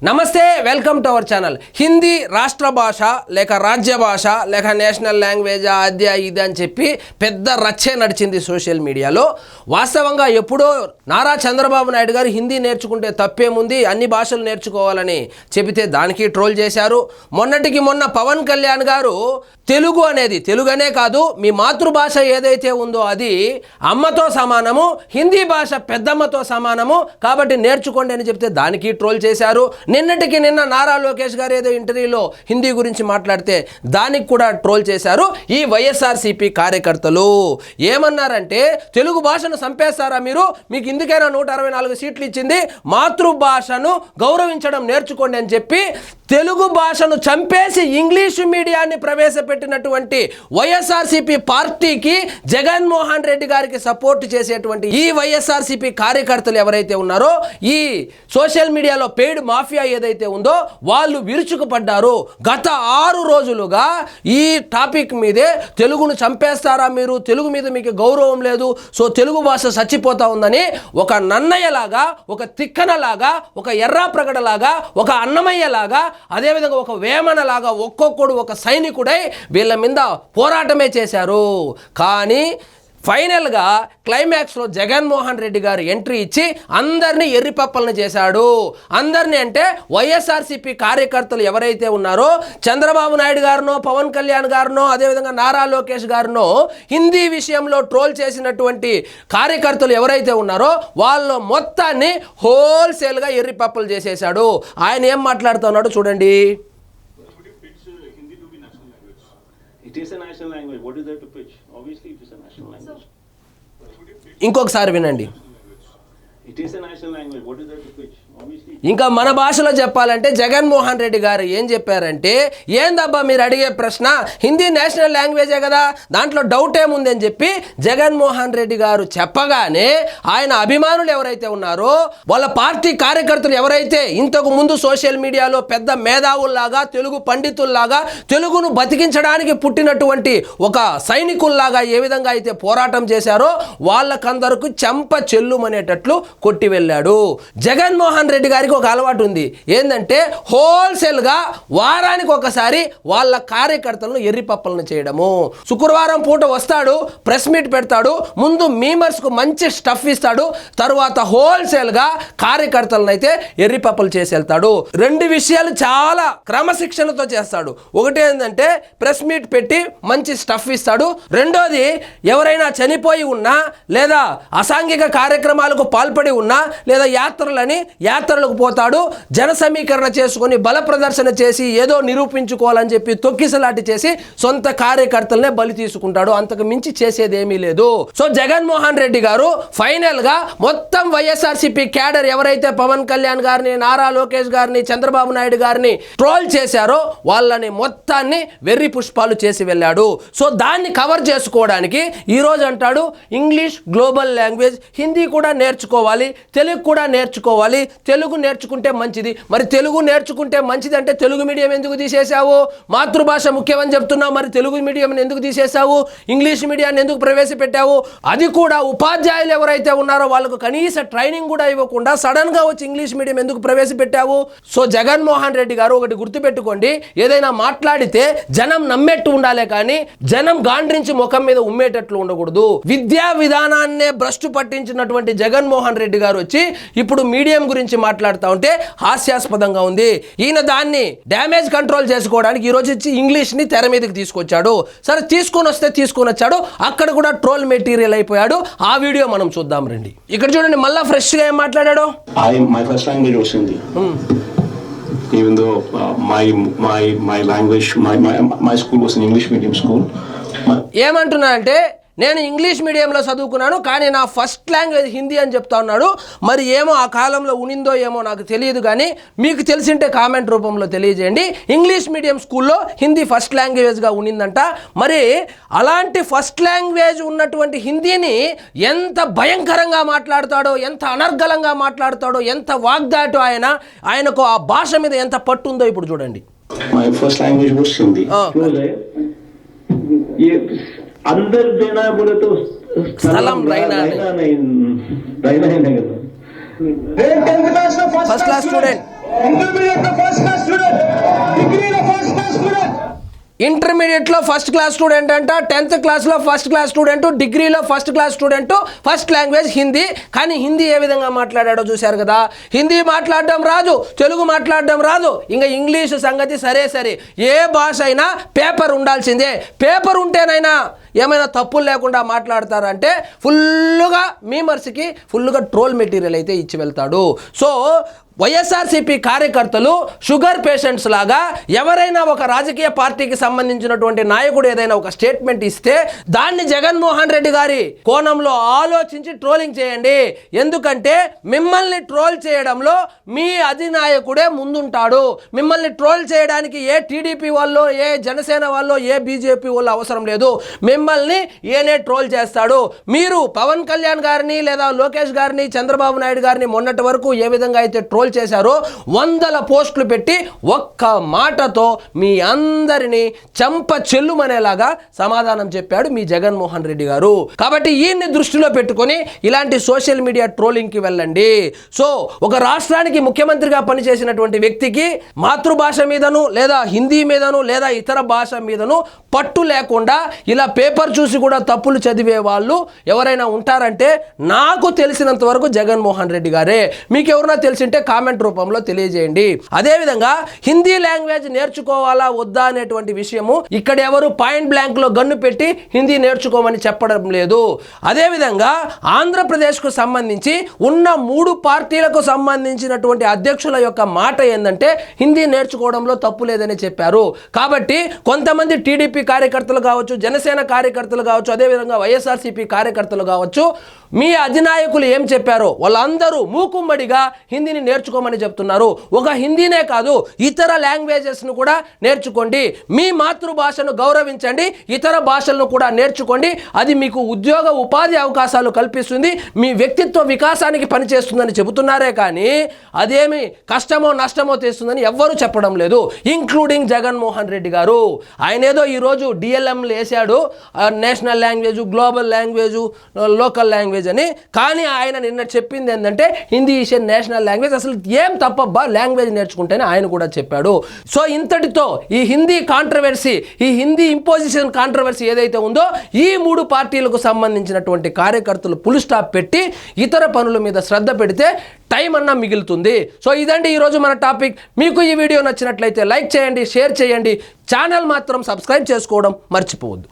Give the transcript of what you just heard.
నమస్తే, welcome to our channel. Hindi రాష్ట్ర భాష లేక రాజ్య భాష లేక నేషనల్ లాంగ్వేజ్ అది ఇది అని చెప్పి పెద్ద రచ్చే నడిచింది సోషల్ మీడియాలో. వాస్తవంగా ఎప్పుడో నారా చంద్రబాబు నాయుడు గారు హిందీ నేర్చుకుంటే తప్పేముంది, అన్ని భాషలు నేర్చుకోవాలని చెబితే దానికి ట్రోల్ చేశారు. మొన్నటికి మొన్న పవన్ కళ్యాణ్ గారు తెలుగు అనేది తెలుగనే కాదు, మీ మాతృభాష ఏదైతే ఉందో అది అమ్మతో సమానము, హిందీ భాష పెద్దమ్మతో సమానము కాబట్టి నేర్చుకోండి అని చెప్తే దానికి ట్రోల్ చేశారు. నిన్నటికి నిన్న నారా లోకేష్ గారు ఏదో ఇంటర్వ్యూలో హిందీ గురించి మాట్లాడితే దానికి కూడా ట్రోల్ చేశారు. ఈ వైఎస్ఆర్సీపీ కార్యకర్తలు ఏమన్నారంటే, తెలుగు భాషను చంపేస్తారా మీరు, మీకు ఇందుకైనా 164 సీట్లు ఇచ్చింది, మాతృభాషను గౌరవించడం నేర్చుకోండి అని చెప్పి తెలుగు భాషను చంపేసి ఇంగ్లీషు మీడియాన్ని ప్రవేశపెట్టినటువంటి వైఎస్ఆర్సీపీ పార్టీకి జగన్మోహన్ రెడ్డి గారికి సపోర్ట్ చేసేటువంటి ఈ వైఎస్ఆర్సీపీ కార్యకర్తలు ఎవరైతే ఉన్నారో, ఈ సోషల్ మీడియాలో పెయిడ్ మాఫియా ఏదైతే ఉందో వాళ్ళు విరుచుకుపడ్డారు. గత 6 రోజులుగా ఈ టాపిక్ మీదే తెలుగును చంపేస్తారా మీరు, తెలుగు మీద మీకు గౌరవం లేదు, సో తెలుగు భాష చచ్చిపోతా ఉందని ఒక నన్నయ్యలాగా, ఒక తిక్కనలాగా, ఒక ఎర్రాప్రగడలాగా, ఒక అన్నమయ్యలాగా, అదేవిధంగా ఒక వేమనలాగా ఒక్కొక్కడు ఒక సైనికుడై వీళ్ళ మీద పోరాటమే చేశారు. కానీ ఫైనల్గా క్లైమాక్స్లో జగన్మోహన్ రెడ్డి గారు ఎంట్రీ ఇచ్చి అందరినీ ఎర్రిపప్పలను చేశాడు. అందరినీ అంటే వైఎస్ఆర్సీపీ కార్యకర్తలు ఎవరైతే ఉన్నారో, చంద్రబాబు నాయుడు గారినో, పవన్ కళ్యాణ్ గారినో, అదేవిధంగా నారా లోకేష్ గారినో హిందీ విషయంలో ట్రోల్ చేసినటువంటి కార్యకర్తలు ఎవరైతే ఉన్నారో వాళ్ళు మొత్తాన్ని హోల్సేల్గా ఎర్రిపప్పలు చేసేశాడు. ఆయన ఏం మాట్లాడుతున్నాడో చూడండి. It is a national language. What is there to pitch? Obviously, it is a national language. ఇంకొకసారి వినండి. It is a national language. What is there to pitch? Obviously. ఇంకా మన భాషలో చెప్పాలంటే జగన్మోహన్ రెడ్డి గారు ఏం చెప్పారంటే, ఏందబ్బా మీరు అడిగే ప్రశ్న, హిందీ నేషనల్ లాంగ్వేజే కదా, దాంట్లో డౌట్ ఏముంది అని చెప్పి జగన్మోహన్ రెడ్డి గారు చెప్పగానే ఆయన అభిమానులు ఎవరైతే ఉన్నారో, వాళ్ళ పార్టీ కార్యకర్తలు ఎవరైతే ఇంతకు ముందు సోషల్ మీడియాలో పెద్ద మేధావుల్లాగా, తెలుగు పండితుల్లాగా, తెలుగును బతికించడానికి పుట్టినటువంటి ఒక సైనికుల్లాగా ఏ విధంగా అయితే పోరాటం చేశారో వాళ్ళకందరకు చెంప చెల్లుమనేటట్లు కొట్టి వెళ్ళాడు. జగన్మోహన్ రెడ్డి గారికి ఒక అలవాటు ఉంది, ఏంటంటే హోల్సేల్గా వారానికి ఒకసారి వాళ్ళ కార్యకర్తలను ఎర్రిపప్పలను చేయడము. శుక్రవారం పూట వస్తాడు, ప్రెస్ మీట్ పెడతాడు, ముందు మీమర్స్కు మంచి స్టఫ్ ఇస్తాడు, తర్వాత హోల్సేల్గా కార్యకర్తలను అయితే ఎర్రిపప్పలు చేసి వెళ్తాడు. 2 విషయాలు చాలా క్రమశిక్షణతో చేస్తాడు. ఒకటి ఏంటంటే ప్రెస్ మీట్ పెట్టి మంచి స్టఫ్ ఇస్తాడు, రెండోది ఎవరైనా చనిపోయి ఉన్నా లేదా అసాంఘిక కార్యక్రమాలకు పాల్పడి ఉన్నా లేదా యాత్రలకు పోతాడు, జన సమీకరణ చేసుకొని బల ప్రదర్శన చేసి ఏదో నిరూపించుకోవాలని చెప్పి తొక్కిసలాటి చేసి సొంత కార్యకర్తలనే బలి తీసుకుంటాడు. అంతకు మించి చేసేది ఏమీ లేదు. సో జగన్మోహన్ రెడ్డి గారు ఫైనల్ గా మొత్తం వైఎస్ఆర్సీపీ క్యాడర్ ఎవరైతే పవన్ కళ్యాణ్ గారిని, నారా లోకేష్ గారిని, చంద్రబాబు నాయుడు గారిని ట్రోల్ చేశారో వాళ్ళని మొత్తాన్ని వెర్రి పుష్పాలు చేసి వెళ్ళాడు. సో దాన్ని కవర్ చేసుకోవడానికి ఈరోజు అంటాడు ఇంగ్లీష్ గ్లోబల్ లాంగ్వేజ్, హిందీ కూడా నేర్చుకోవాలి, తెలుగు కూడా నేర్చుకోవాలి, తెలుగు నేర్చుకుంటే మంచిది. మరి తెలుగు నేర్చుకుంటే మంచిది అంటే తెలుగు మీడియం ఎందుకు తీసేశావు? మాతృభాష ముఖ్యమని చెప్తున్నావు, మరి తెలుగు మీడియం ఎందుకు తీసేశావు? ఇంగ్లీష్ మీడియాన్ని ఎందుకు ప్రవేశపెట్టావు? అది కూడా ఉపాధ్యాయులు ఎవరైతే ఉన్నారో వాళ్ళకు కనీస ట్రైనింగ్ కూడా ఇవ్వకుండా సడన్ గా వచ్చి ఇంగ్లీష్ మీడియం ఎందుకు ప్రవేశపెట్టావు? సో జగన్మోహన్ రెడ్డి గారు ఒకటి గుర్తుపెట్టుకోండి, ఏదైనా మాట్లాడితే జనం నమ్మేట్టు ఉండాలే కానీ జనం గాండ్రించి ముఖం మీద ఉమ్మేటట్లు ఉండకూడదు. విద్యా విధానాన్నే భ్రష్టు పట్టించినటువంటి జగన్మోహన్ రెడ్డి గారు వచ్చి ఇప్పుడు మీడియం గురించి మాట్లాడుతూ ఉంటే హాస్యాస్పదంగా ఉంది. ఈయన దాన్ని డ్యామేజ్ కంట్రోల్ చేసుకోవడానికి ఈరోజు వచ్చి ఇంగ్లీష్ ని తెర మీదకి తీసుకొచ్చాడు. సరే తీసుకొని వచ్చాడు, అక్కడ కూడా ట్రోల్ మెటీరియల్ అయిపోయాడు. ఆ వీడియో మనం చూద్దాం రండి. ఇక్కడ చూడండి, మళ్ళా ఫ్రెష్ గా ఏం మాట్లాడాడు. My first language was Hindi. Even though my language, my school was an English medium school. ఏమంటున్నా అంటే, నేను ఇంగ్లీష్ మీడియంలో చదువుకున్నాను కానీ నా ఫస్ట్ లాంగ్వేజ్ హిందీ అని చెప్తా ఉన్నాడు. మరి ఏమో ఆ కాలంలో ఉనిందో ఏమో నాకు తెలియదు, కానీ మీకు తెలిసింటే కామెంట్ రూపంలో తెలియజేయండి. ఇంగ్లీష్ మీడియం స్కూల్లో హిందీ ఫస్ట్ లాంగ్వేజ్గా ఉనిందంట. మరి అలాంటి ఫస్ట్ లాంగ్వేజ్ ఉన్నటువంటి హిందీని ఎంత భయంకరంగా మాట్లాడతాడో, ఎంత అనర్గళంగా మాట్లాడతాడో, ఎంత వాగ్దాటో ఆయనకు ఆ భాష మీద ఎంత పట్టుందో ఇప్పుడు చూడండి. My first language was Hindi. अंदर देना बोले तो स्थलम रैना नहीं फर्स्ट क्लास स्टूडेंट इंटरमीडिएट ఇంటర్మీడియట్లో ఫస్ట్ క్లాస్ స్టూడెంట్ అంట, 10th క్లాస్లో ఫస్ట్ క్లాస్ స్టూడెంట్, డిగ్రీలో first class student, first language Hindi. కానీ హిందీ ఏ విధంగా మాట్లాడాడో చూశారు కదా. హిందీ మాట్లాడడం రాదు, తెలుగు మాట్లాడడం రాదు, ఇంకా ఇంగ్లీషు సంగతి సరే. ఏ భాష అయినా పేపర్ ఉండాల్సిందే. పేపర్ ఉంటేనైనా ఏమైనా తప్పులు లేకుండా మాట్లాడతారంటే ఫుల్లుగా మీమర్స్కి ఫుల్లుగా ట్రోల్ మెటీరియల్ అయితే ఇచ్చి వెళ్తాడు. సో వైఎస్ఆర్సీపీ కార్యకర్తలు షుగర్ పేషెంట్స్ లాగా ఎవరైనా ఒక రాజకీయ పార్టీకి సంబంధించినటువంటి నాయకుడు ఏదైనా ఒక స్టేట్మెంట్ ఇస్తే దాన్ని జగన్మోహన్ రెడ్డి గారి కోణంలో ఆలోచించి ట్రోలింగ్ చేయండి. ఎందుకంటే మిమ్మల్ని ట్రోల్ చేయడంలో మీ అధినాయకుడే ముందుంటాడు. మిమ్మల్ని ట్రోల్ చేయడానికి ఏ టీడీపీ వాళ్ళు, ఏ జనసేన వాళ్ళు, ఏ బీజేపీ వాళ్ళు అవసరం లేదు. మిమ్మల్ని ఏనే ట్రోల్ చేస్తాడు. మీరు పవన్ కళ్యాణ్ గారిని లేదా లోకేష్ గారిని, చంద్రబాబు నాయుడు గారిని మొన్నటి వరకు ఏ విధంగా అయితే ట్రోల్ చేశారో 100 పోస్టులు పెట్టి ఒక్క మాటతో మీ అందరినీ చంప చెల్లుమనేలాగా సమాధానం చెప్పాడు మీ జగన్మోహన్ రెడ్డి గారు. కాబట్టి ఈయన్ని దృష్టిలో పెట్టుకొని ఇలాంటి సోషల్ మీడియా ట్రోలింగ్కి వెళ్ళండి. సో ఒక రాష్ట్రానికి ముఖ్యమంత్రిగా పనిచేసినటువంటి వ్యక్తికి మాతృభాష మీదను లేదా హిందీ మీదను లేదా ఇతర భాష మీదను పట్టు లేకుండా ఇలా పేపర్ చూసి కూడా తప్పులు చదివే వాళ్ళు ఎవరైనా ఉంటారంటే నాకు తెలిసినంత వరకు జగన్మోహన్ రెడ్డి గారే. మీకు ఎవరైనా తెలిసింటే కామెంట్ రూపంలో తెలియజేయండి. అదేవిధంగా హిందీ లాంగ్వేజ్ నేర్చుకోవాలా వద్దా అనేటువంటి విషయము ఇక్కడ ఎవరు పాయింట్ బ్లాంక్ లో గన్ను పెట్టి హిందీ నేర్చుకోమని చెప్పడం లేదు. అదేవిధంగా ఆంధ్రప్రదేశ్కు సంబంధించి ఉన్న 3 పార్టీలకు సంబంధించినటువంటి అధ్యక్షుల యొక్క మాట ఏంటంటే హిందీ నేర్చుకోవడంలో తప్పు లేదని చెప్పారు. కాబట్టి కొంతమంది టీడీపీ కార్యకర్తలు కావచ్చు, జనసేన కార్యకర్తలు కావచ్చు, అదేవిధంగా వైఎస్ఆర్సీపీ కార్యకర్తలు కావచ్చు, మీ అధినాయకులు ఏం చెప్పారో వాళ్ళందరూ మూకుమ్మడిగా హిందీని నేర్చుకోమని చెప్తున్నారు. ఒక హిందీనే కాదు ఇతర లాంగ్వేజెస్ను కూడా నేర్చుకోండి. మీ మాతృభాషను గౌరవించండి, ఇతర భాషలను కూడా నేర్చుకోండి. అది మీకు ఉద్యోగ ఉపాధి అవకాశాలు కల్పిస్తుంది, మీ వ్యక్తిత్వ వికాసానికి పనిచేస్తుందని చెబుతున్నారే కానీ అదేమి కష్టమో నష్టమో తెస్తుందని ఎవ్వరూ చెప్పడం లేదు, ఇంక్లూడింగ్ జగన్మోహన్ రెడ్డి గారు. ఆయన ఏదో ఈరోజు డిఎల్ఎంలు వేశాడు, national language, global language, local language అని. కానీ ఆయన నిన్న చెప్పింది ఏంటంటే హిందీ ఈజ్ నేషనల్ లాంగ్వేజ్. అసలు ఏం తప్పబ్బా లాంగ్వేజ్ నేర్చుకుంటేనే ఆయన కూడా చెప్పాడు. సో ఇంతటితో ఈ హిందీ కాంట్రవర్సీ, ఈ హిందీ ఇంపోజిషన్ కాంట్రవర్సీ ఏదైతే ఉందో ఈ 3 పార్టీలకు సంబంధించినటువంటి కార్యకర్తలు ఫుల్ స్టాప్ పెట్టి ఇతర పనుల మీద శ్రద్ధ పెడితే టైం అన్నా మిగులుతుంది. సో ఇదండి ఈరోజు మన టాపిక్. మీకు ఈ వీడియో నచ్చినట్లయితే లైక్ చేయండి, షేర్ చేయండి, ఛానల్ మాత్రం సబ్స్క్రైబ్ చేసుకోవడం మర్చిపోవద్దు.